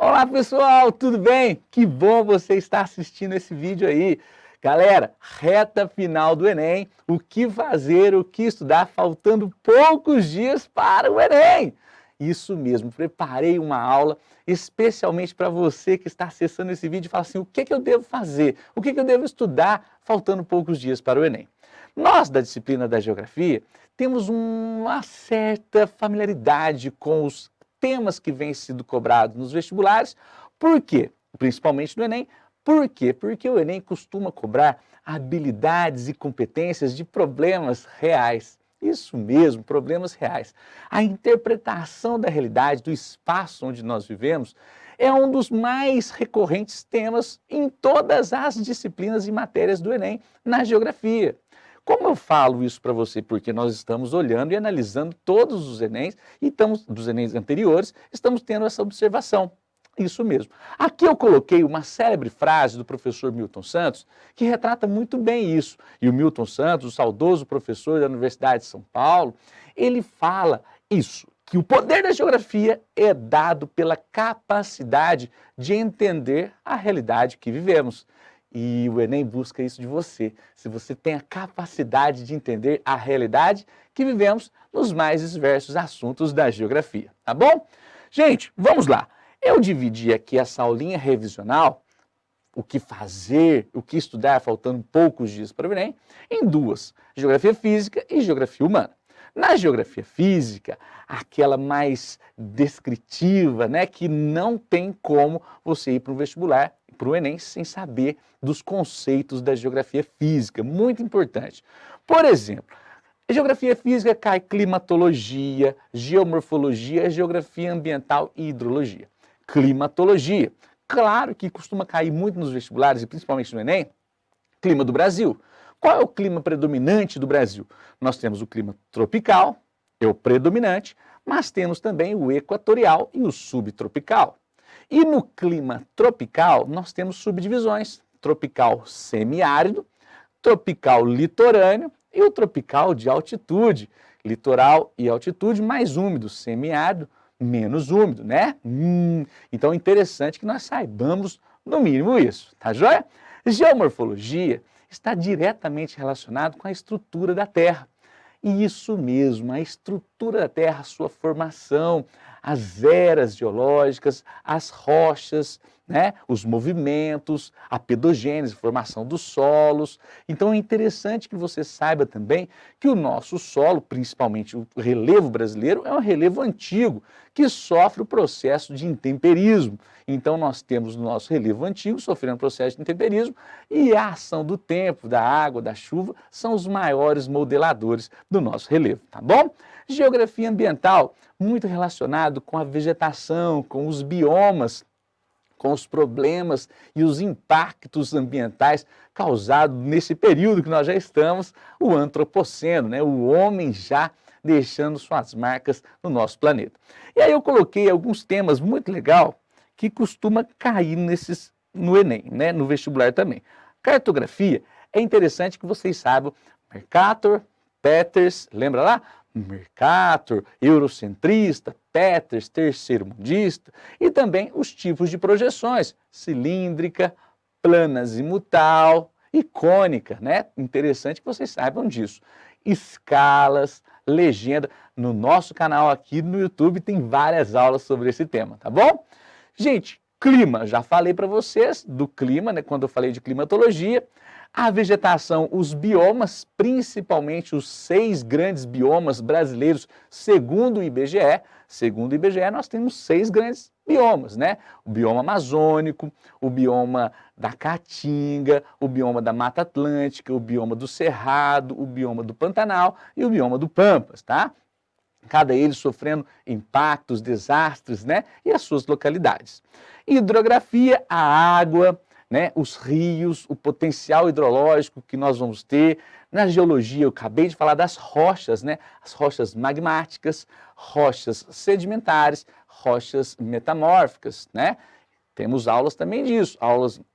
Olá pessoal, tudo bem? Que bom você estar assistindo esse vídeo aí. Galera, reta final do Enem, o que fazer, o que estudar, faltando poucos dias para o Enem. Isso mesmo, preparei uma aula especialmente para você que está acessando esse vídeo e fala assim, o que eu devo fazer? O que eu devo estudar faltando poucos dias para o Enem? Nós, da disciplina da Geografia, temos uma certa familiaridade com os temas que vêm sendo cobrados nos vestibulares. Por quê? Principalmente no Enem. Por quê? Porque o Enem costuma cobrar habilidades e competências de problemas reais. Isso mesmo, problemas reais. A interpretação da realidade, do espaço onde nós vivemos, é um dos mais recorrentes temas em todas as disciplinas e matérias do Enem na geografia. Como eu falo isso para você? Porque nós estamos olhando e analisando todos os Enems, e dos Enems anteriores, estamos tendo essa observação. Isso mesmo. Aqui eu coloquei uma célebre frase do professor Milton Santos, que retrata muito bem isso. E o Milton Santos, o saudoso professor da Universidade de São Paulo, ele fala isso, que o poder da geografia é dado pela capacidade de entender a realidade que vivemos. E o Enem busca isso de você, se você tem a capacidade de entender a realidade que vivemos nos mais diversos assuntos da geografia, tá bom? Gente, vamos lá. Eu dividi aqui essa aulinha revisional, o que fazer, o que estudar, faltando poucos dias para o Enem, em duas, Geografia Física e Geografia Humana. Na Geografia Física, aquela mais descritiva, né, que não tem como você ir para o vestibular, para o Enem, sem saber dos conceitos da Geografia Física, muito importante. Por exemplo, Geografia Física cai climatologia, geomorfologia, geografia ambiental e hidrologia. Climatologia, claro que costuma cair muito nos vestibulares e principalmente no Enem, clima do Brasil. Qual é o clima predominante do Brasil? Nós temos o clima tropical, é o predominante, mas temos também o equatorial e o subtropical. E no clima tropical, nós temos subdivisões, tropical semiárido, tropical litorâneo e o tropical de altitude, litoral e altitude mais úmido, semiárido, menos úmido, né? Então é interessante que nós saibamos no mínimo isso, tá joia? Geomorfologia está diretamente relacionado com a estrutura da Terra. E isso mesmo, a estrutura da Terra, a sua formação, as eras geológicas, as rochas, né, os movimentos, a pedogênese, formação dos solos. Então é interessante que você saiba também que o nosso solo, principalmente o relevo brasileiro, é um relevo antigo, que sofre o processo de intemperismo. Então nós temos o nosso relevo antigo sofrendo o processo de intemperismo e a ação do tempo, da água, da chuva, são os maiores modeladores do nosso relevo, tá bom? Geografia ambiental, muito relacionado com a vegetação, com os biomas, com os problemas e os impactos ambientais causados nesse período que nós já estamos, o antropoceno, né? O homem já deixando suas marcas no nosso planeta. E aí eu coloquei alguns temas muito legais que costuma cair no Enem, né? No vestibular também. Cartografia, é interessante que vocês saibam, Mercator, Peters, lembra lá? Mercator, eurocentrista, Peters, terceiro-mundista, e também os tipos de projeções, cilíndrica, plana azimutal e cônica, né? Interessante que vocês saibam disso. Escalas, legenda. No nosso canal aqui no YouTube tem várias aulas sobre esse tema, tá bom? Gente, clima, já falei para vocês do clima, né, quando eu falei de climatologia. A vegetação, os biomas, principalmente os 6 grandes biomas brasileiros, segundo o IBGE. Segundo o IBGE, nós temos 6 grandes biomas, né? O bioma amazônico, o bioma da Caatinga, o bioma da Mata Atlântica, o bioma do Cerrado, o bioma do Pantanal e o bioma do Pampas, tá? Cada ele sofrendo impactos, desastres, né? E as suas localidades. Hidrografia, a água, né, os rios, o potencial hidrológico que nós vamos ter. Na geologia, eu acabei de falar das rochas, né? As rochas magmáticas, rochas sedimentares, rochas metamórficas, né? Temos aulas também disso,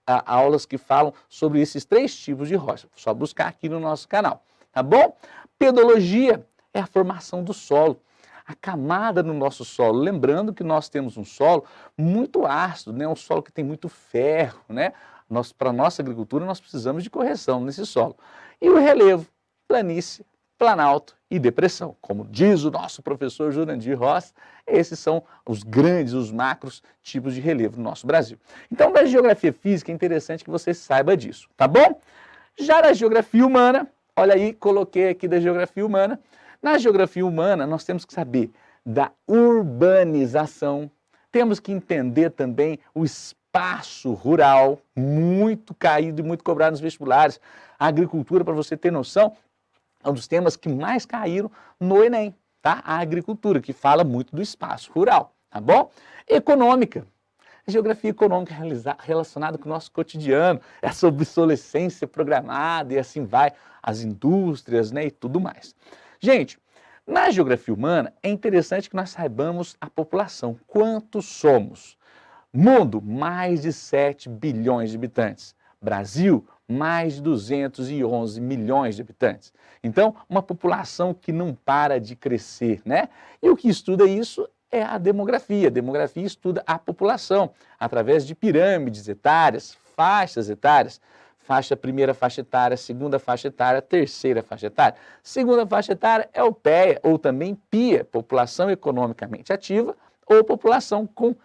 aulas que falam sobre esses 3 tipos de rocha. Só buscar aqui no nosso canal, tá bom? Pedologia é a formação do solo. a camada no nosso solo. Lembrando que nós temos um solo muito ácido, né? Um solo que tem muito ferro, né? Para a nossa agricultura, nós precisamos de correção nesse solo. E o relevo, planície, planalto e depressão. Como diz o nosso professor Jurandir Rossi, esses são os grandes, os macros tipos de relevo no nosso Brasil. Então, da geografia física, é interessante que você saiba disso, tá bom? Já na geografia humana, olha aí, coloquei aqui da geografia humana. Na geografia humana, nós temos que saber da urbanização, temos que entender também o espaço rural, muito caído e muito cobrado nos vestibulares. A agricultura, para você ter noção, é um dos temas que mais caíram no Enem, tá? A agricultura, que fala muito do espaço rural, tá bom? Econômica. A geografia econômica relacionada com o nosso cotidiano, essa obsolescência programada e assim vai, as indústrias, né, e tudo mais. Gente, na geografia humana é interessante que nós saibamos a população, quantos somos. Mundo, mais de 7 bilhões de habitantes. Brasil, mais de 211 milhões de habitantes. Então, uma população que não para de crescer, né? E o que estuda isso é a demografia. A demografia estuda a população através de pirâmides etárias, faixas etárias. Primeira faixa etária, segunda faixa etária, terceira faixa etária. Segunda faixa etária é o PEA, ou também PIA, população economicamente ativa, ou população com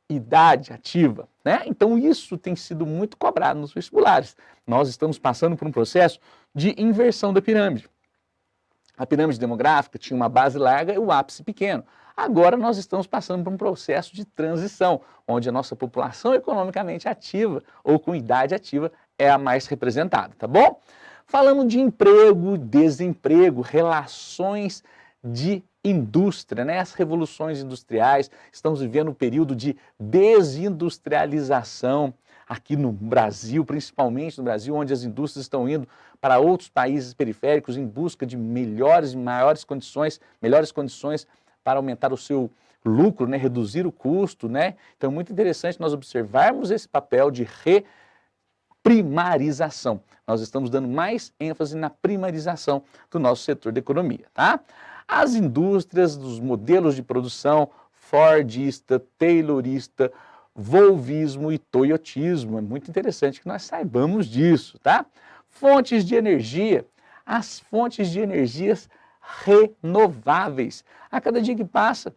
idade ativa, né? Então isso tem sido muito cobrado nos vestibulares. Nós estamos passando por um processo de inversão da pirâmide. A pirâmide demográfica tinha uma base larga e o ápice pequeno. Agora nós estamos passando por um processo de transição, onde a nossa população economicamente ativa ou com idade ativa é a mais representada, tá bom? Falando de emprego, desemprego, relações de indústria, né? As revoluções industriais, estamos vivendo um período de desindustrialização aqui no Brasil, principalmente no Brasil, onde as indústrias estão indo para outros países periféricos em busca de melhores condições para aumentar o seu lucro, né? Reduzir o custo, né? Então é muito interessante nós observarmos esse papel de primarização. Nós estamos dando mais ênfase na primarização do nosso setor da economia, tá? As indústrias dos modelos de produção fordista, taylorista, volvismo e toyotismo. É muito interessante que nós saibamos disso, tá? Fontes de energia. As fontes de energias renováveis. A cada dia que passa,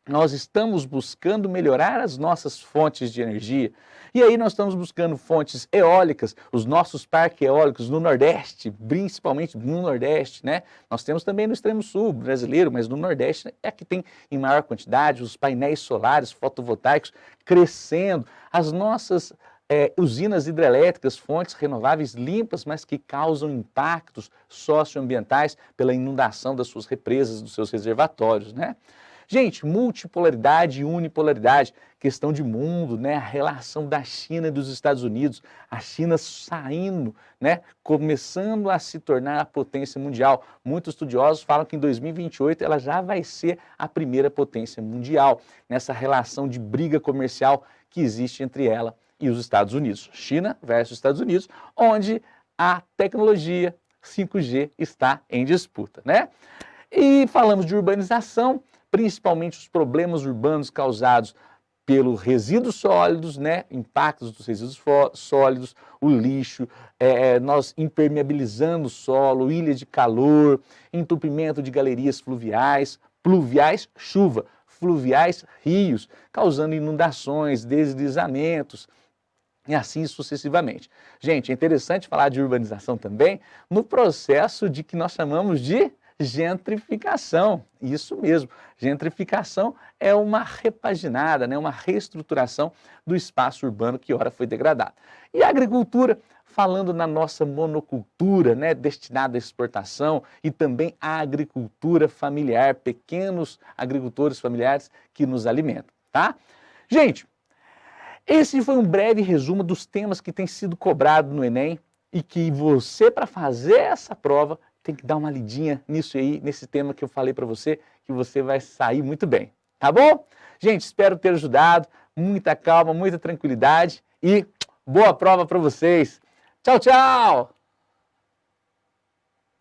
nós estamos buscando melhorar as nossas fontes de energia. E aí nós estamos buscando fontes eólicas, os nossos parques eólicos no Nordeste, principalmente no Nordeste, né? Nós temos também no extremo sul brasileiro, mas no Nordeste é que tem em maior quantidade os painéis solares fotovoltaicos crescendo, as nossas usinas hidrelétricas, fontes renováveis limpas, mas que causam impactos socioambientais pela inundação das suas represas, dos seus reservatórios, né? Gente, multipolaridade e unipolaridade, questão de mundo, né? A relação da China e dos Estados Unidos, a China saindo, né? Começando a se tornar a potência mundial. Muitos estudiosos falam que em 2028 ela já vai ser a primeira potência mundial, nessa relação de briga comercial que existe entre ela e os Estados Unidos. China versus Estados Unidos, onde a tecnologia 5G está em disputa, né? E falamos de urbanização, principalmente os problemas urbanos causados pelos resíduos sólidos, né? Impactos dos resíduos sólidos, o lixo, nós impermeabilizando o solo, ilha de calor, entupimento de galerias fluviais, chuva, fluviais, rios, causando inundações, deslizamentos e assim sucessivamente. Gente, é interessante falar de urbanização também no processo de que nós chamamos de gentrificação. Isso mesmo, gentrificação é uma repaginada, né, uma reestruturação do espaço urbano que ora foi degradado. E a agricultura, falando na nossa monocultura, né, destinada à exportação, e também a agricultura familiar, pequenos agricultores familiares que nos alimentam, tá? Gente, esse foi um breve resumo dos temas que têm sido cobrados no Enem e que você, para fazer essa prova, tem que dar uma lidinha nisso aí, nesse tema que eu falei para você, que você vai sair muito bem, tá bom? Gente, espero ter ajudado, muita calma, muita tranquilidade e boa prova para vocês. Tchau, tchau!